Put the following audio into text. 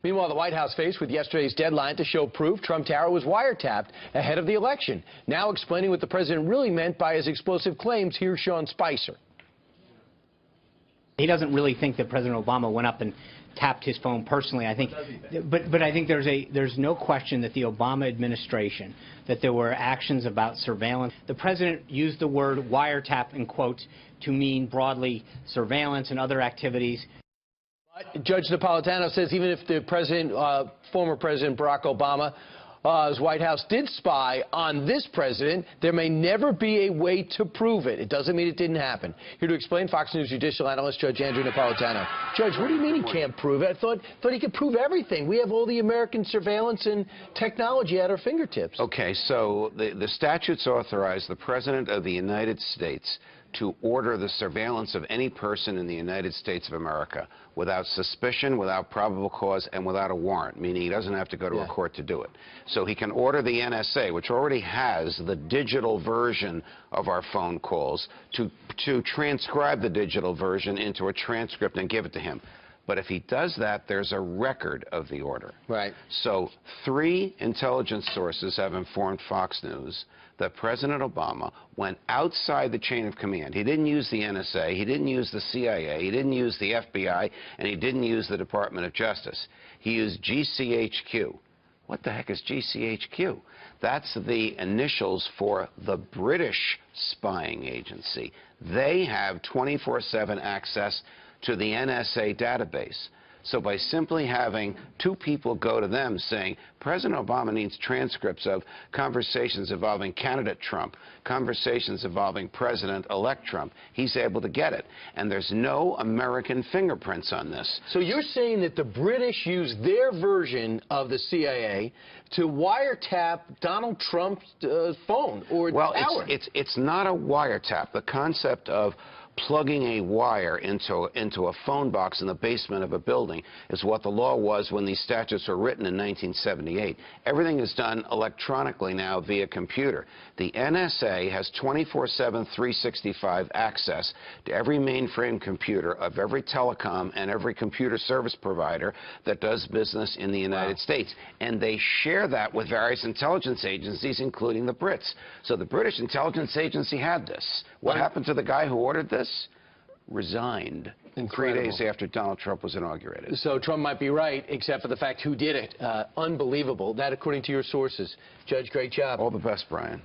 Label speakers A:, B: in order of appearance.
A: Meanwhile, the White House faced with yesterday's deadline to show proof Trump Tower was wiretapped ahead of the election. Now explaining what the president really meant by his explosive claims, here's Sean Spicer.
B: He doesn't really think that President Obama went up and tapped his phone personally. I think, but I think there's no question that the Obama administration, that there were actions about surveillance. The president used the word wiretap in quotes to mean broadly surveillance and other activities.
A: But Judge Napolitano says even if the president, former President Barack Obama, his White House did spy on this president, there may never be a way to prove it. It doesn't mean it didn't happen. Here to explain, Fox News judicial analyst Judge Andrew Napolitano. Judge, what do you mean he can't prove it? I thought he could prove everything. We have all the American surveillance and technology at our fingertips.
C: Okay, so the statutes authorize the President of the United States to order the surveillance of any person in the United States of America without suspicion, without probable cause, and without a warrant, meaning he doesn't have to go to a court to do it. So he can order the NSA, which already has the digital version of our phone calls, to transcribe the digital version into a transcript and give it to him. But if he does that, there's a record of the order.
A: Right.
C: So 3 intelligence sources have informed Fox News that President Obama went outside the chain of command. He didn't use the NSA, he didn't use the CIA, he didn't use the FBI, and he didn't use the Department of Justice. He used GCHQ. What the heck is GCHQ? That's the initials for the British spying agency. They have 24/7 access to the NSA database. So by simply having 2 people go to them saying, President Obama needs transcripts of conversations involving candidate Trump, conversations involving President-elect Trump, he's able to get it. And there's no American fingerprints on this.
A: So you're saying that the British used their version of the CIA to wiretap Donald Trump's phone or
C: well,
A: tower?
C: It's not a wiretap. The concept of plugging a wire into a phone box in the basement of a building is what the law was when these statutes were written in 1978. Everything is done electronically now via computer. The NSA has 24/7, 365 access to every mainframe computer of every telecom and every computer service provider that does business in the United States. And they share that with various intelligence agencies, including the Brits. So the British intelligence agency had this. What happened to the guy who ordered this? Resigned. Incredible. 3 days after Donald Trump was inaugurated.
A: So Trump might be right, except for the fact who did it. Unbelievable. That according to your sources. Judge, great job.
C: All the best, Brian.